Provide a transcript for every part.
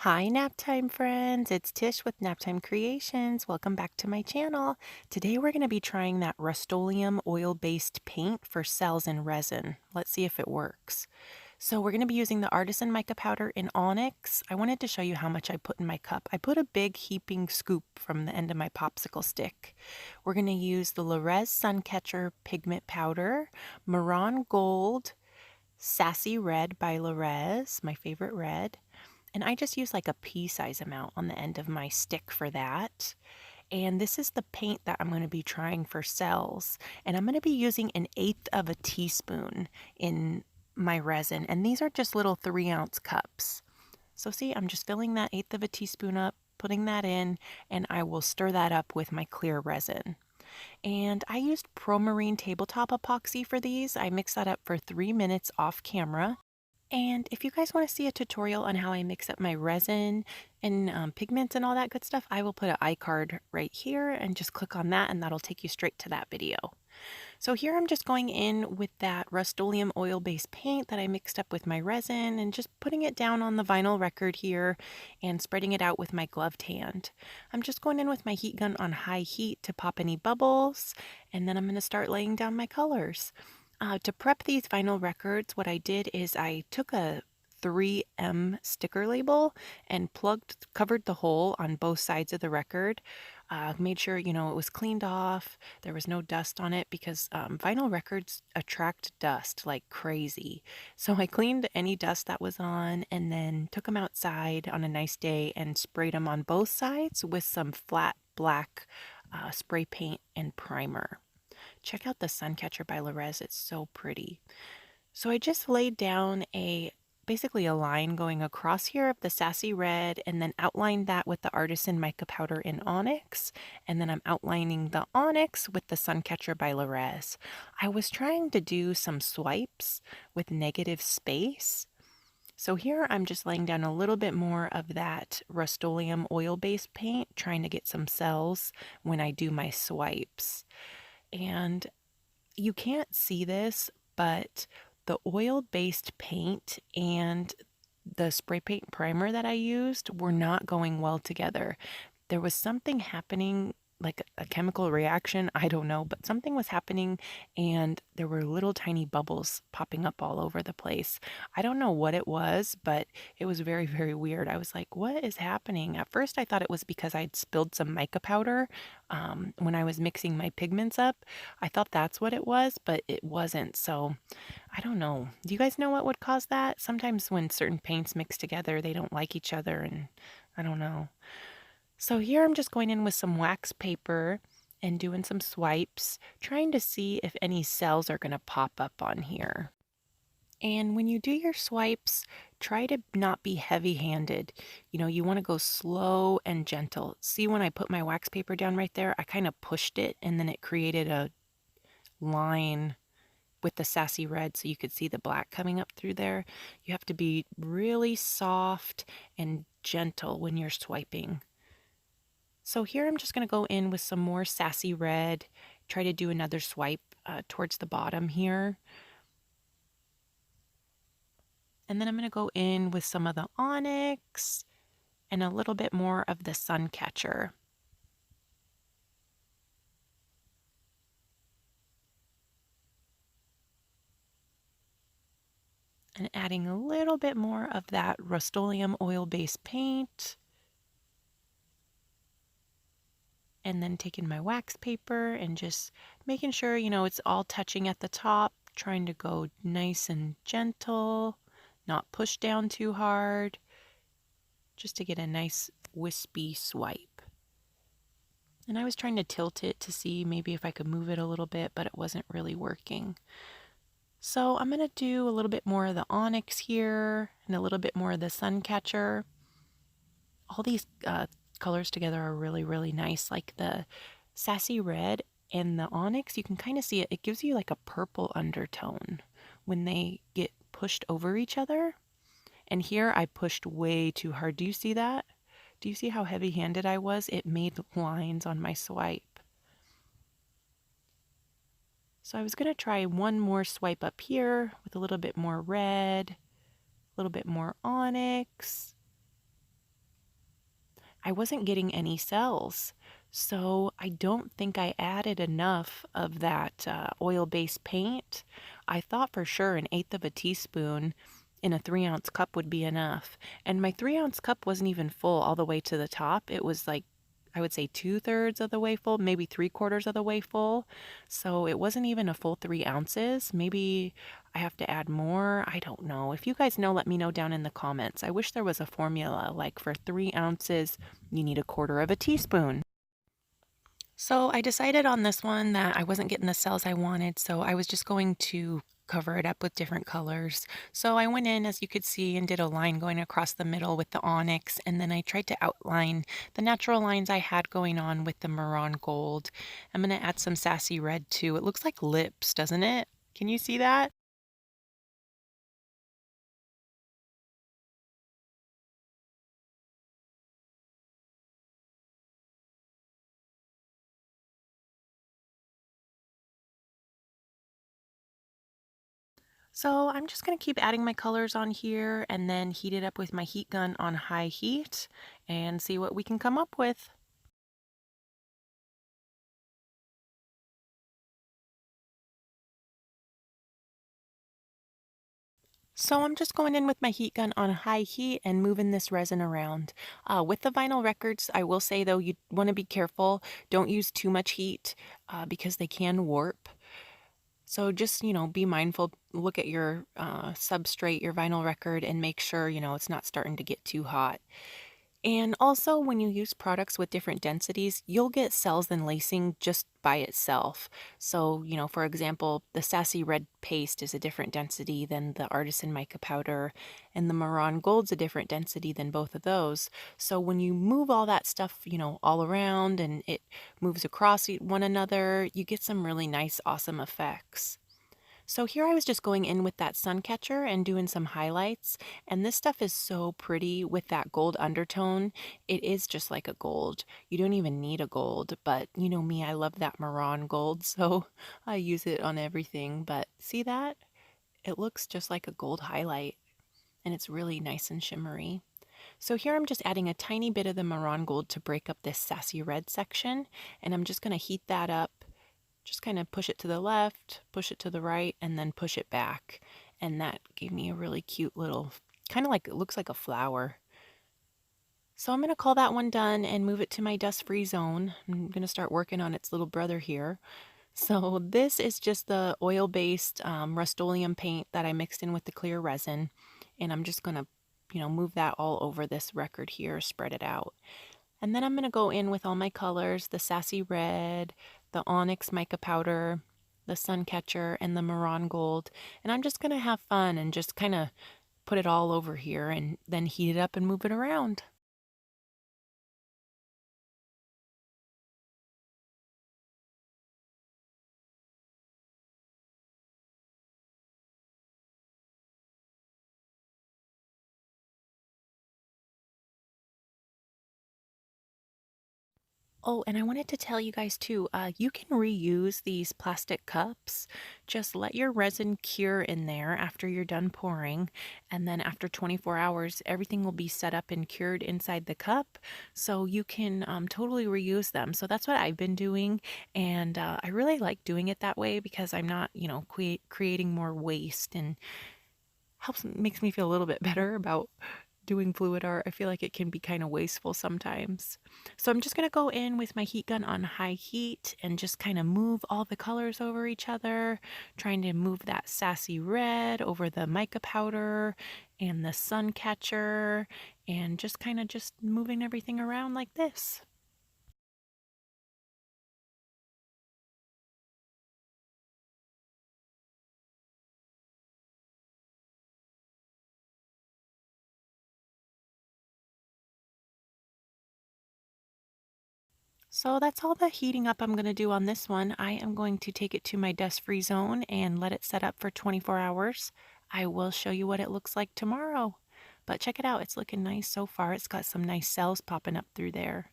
Hi, Naptime friends. It's Tish with Naptime Creations. Welcome back to my channel. Today we're going to be trying that Rustoleum oil-based paint for cells in resin. Let's see if it works. So we're going to be using the Artisan Mica Powder in Onyx. I wanted to show you how much I put in my cup. I put a big heaping scoop from the end of my popsicle stick. We're going to use the LeRez Suncatcher Pigment Powder, Mehran Gold, Sassy Red by LeRez, my favorite red. And I just use like a pea-size amount on the end of my stick for that. And this is the paint that I'm going to be trying for cells. And I'm going to be using 1/8 of a teaspoon in my resin. And these are just little 3-ounce cups. So see, I'm just filling that 1/8 of a teaspoon up, putting that in, and I will stir that up with my clear resin. And I used Promarine tabletop epoxy for these. I mixed that up for 3 minutes off camera. And if you guys want to see a tutorial on how I mix up my resin and pigments and all that good stuff, I will put an iCard right here and just click on that and that'll take you straight to that video. So here I'm just going in with that Rustoleum oil-based paint that I mixed up with my resin and just putting it down on the vinyl record here and spreading it out with my gloved hand. I'm just going in with my heat gun on high heat to pop any bubbles, and then I'm going to start laying down my colors. To prep these vinyl records, what I did is I took a 3M sticker label and covered the hole on both sides of the record. Made sure, it was cleaned off. There was no dust on it because vinyl records attract dust like crazy. So I cleaned any dust that was on and then took them outside on a nice day and sprayed them on both sides with some flat black spray paint and primer. Check out the Suncatcher by LeRez. It's so pretty. So I just laid down basically a line going across here of the sassy red and then outlined that with the Artisan Mica Powder in Onyx. And then I'm outlining the Onyx with the Suncatcher by LeRez. I was trying to do some swipes with negative space. So here I'm just laying down a little bit more of that Rustoleum oil-based paint, trying to get some cells when I do my swipes. And you can't see this, but the oil-based paint and the spray paint primer that I used were not going well together. There was something happening, like a chemical reaction, I don't know, but something was happening and there were little tiny bubbles popping up all over the place. I don't know what it was, but it was very, very weird. I was like, what is happening? At first I thought it was because I'd spilled some mica powder when I was mixing my pigments up. I thought that's what it was, but it wasn't. So I don't know. Do you guys know what would cause that? Sometimes when certain paints mix together, they don't like each other, and I don't know. So here I'm just going in with some wax paper and doing some swipes, trying to see if any cells are going to pop up on here. And when you do your swipes, try to not be heavy-handed. You want to go slow and gentle. See, when I put my wax paper down right there, I kind of pushed it and then it created a line with the sassy red so you could see the black coming up through there. You have to be really soft and gentle when you're swiping. So here I'm just going to go in with some more sassy red, try to do another swipe towards the bottom here. And then I'm going to go in with some of the Onyx and a little bit more of the Suncatcher. And adding a little bit more of that Rustoleum oil-based paint. And then taking my wax paper and just making sure, it's all touching at the top, trying to go nice and gentle, not push down too hard, just to get a nice wispy swipe. And I was trying to tilt it to see maybe if I could move it a little bit, but it wasn't really working. So I'm going to do a little bit more of the Onyx here and a little bit more of the Suncatcher. All these colors together are really, really nice. Like the sassy red and the Onyx, you can kind of see it. It gives you like a purple undertone when they get pushed over each other. And here I pushed way too hard. Do you see that? Do you see how heavy-handed I was? It made lines on my swipe. So I was going to try one more swipe up here with a little bit more red, a little bit more Onyx. I wasn't getting any cells. So I don't think I added enough of that oil-based paint. I thought for sure an eighth of a teaspoon in a 3-ounce cup would be enough. And my 3-ounce cup wasn't even full all the way to the top. It was like, I would say 2/3 of the way full, maybe 3/4 of the way full. So it wasn't even a full 3 ounces. Maybe I have to add more. I don't know. If you guys know, let me know down in the comments. I wish there was a formula like for 3 ounces, you need a quarter of a teaspoon. So I decided on this one that I wasn't getting the cells I wanted, so I was just going to cover it up with different colors. So I went in, as you could see, and did a line going across the middle with the onyx, and then I tried to outline the natural lines I had going on with the mehran gold. I'm going to add some sassy red too. It looks like lips, doesn't it? Can you see that? So I'm just going to keep adding my colors on here and then heat it up with my heat gun on high heat and see what we can come up with. So I'm just going in with my heat gun on high heat and moving this resin around. With the vinyl records, I will say though, you want to be careful. Don't use too much heat because they can warp. So just, be mindful, look at your substrate, your vinyl record, and make sure, it's not starting to get too hot. And also, when you use products with different densities, you'll get cells and lacing just by itself. So, for example, the Sassy Red Paste is a different density than the Artisan Mica Powder, and the Mehran Gold's a different density than both of those. So when you move all that stuff, all around and it moves across one another, you get some really nice, awesome effects. So here I was just going in with that suncatcher and doing some highlights, and this stuff is so pretty with that gold undertone. It is just like a gold. You don't even need a gold, but you know me, I love that Mehran gold, so I use it on everything. But see that? It looks just like a gold highlight, and it's really nice and shimmery. So here I'm just adding a tiny bit of the Mehran gold to break up this sassy red section, and I'm just going to heat that up. Just kind of push it to the left, push it to the right, and then push it back. And that gave me a really cute little, kind of like, it looks like a flower. So I'm going to call that one done and move it to my dust-free zone. I'm going to start working on its little brother here. So this is just the oil-based Rustoleum paint that I mixed in with the clear resin. And I'm just going to, move that all over this record here, spread it out. And then I'm going to go in with all my colors, the sassy red, the onyx mica powder, the suncatcher, and the mehran gold. And I'm just going to have fun and just kind of put it all over here and then heat it up and move it around. Oh, and I wanted to tell you guys too, you can reuse these plastic cups. Just let your resin cure in there after you're done pouring, and then after 24 hours, everything will be set up and cured inside the cup, so you can totally reuse them. So that's what I've been doing, and I really like doing it that way because I'm not, creating more waste, and makes me feel a little bit better about doing fluid art. I feel like it can be kind of wasteful sometimes. So I'm just going to go in with my heat gun on high heat and just kind of move all the colors over each other, trying to move that sassy red over the mica powder and the sun catcher, and just kind of just moving everything around like this. So that's all the heating up I'm going to do on this one. I am going to take it to my dust-free zone and let it set up for 24 hours. I will show you what it looks like tomorrow. But check it out, it's looking nice so far. It's got some nice cells popping up through there.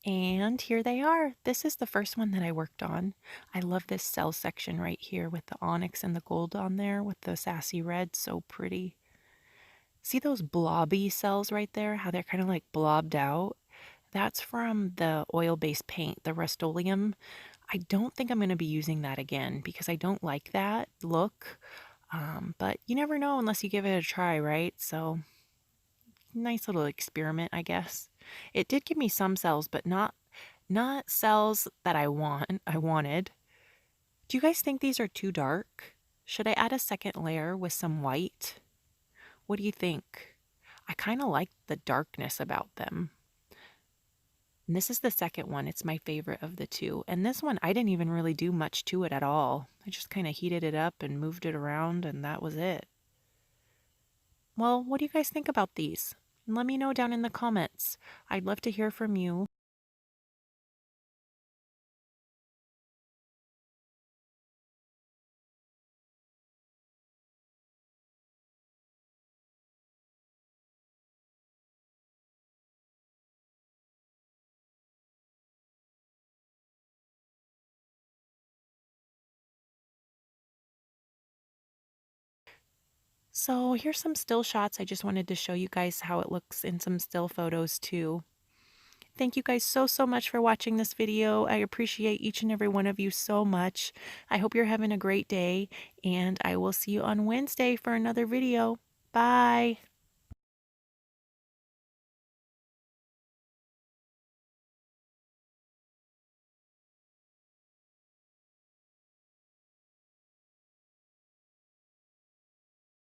And here they are. This is the first one that I worked on. I love this cell section right here with the onyx and the gold on there with the sassy red. So pretty. See those blobby cells right there? How they're kind of like blobbed out? That's from the oil-based paint, the Rustoleum. I don't think I'm going to be using that again because I don't like that look. But you never know unless you give it a try, right? So nice little experiment, I guess. It did give me some cells, but not cells that I wanted. Do you guys think these are too dark? Should I add a second layer with some white? What do you think? I kind of like the darkness about them. And this is the second one. It's my favorite of the two. And this one, I didn't even really do much to it at all. I just kind of heated it up and moved it around, and that was it. Well, what do you guys think about these? Let me know down in the comments. I'd love to hear from you. So here's some still shots. I just wanted to show you guys how it looks in some still photos too. Thank you guys so much for watching this video. I appreciate each and every one of you so much. I hope you're having a great day, and I will see you on Wednesday for another video. Bye!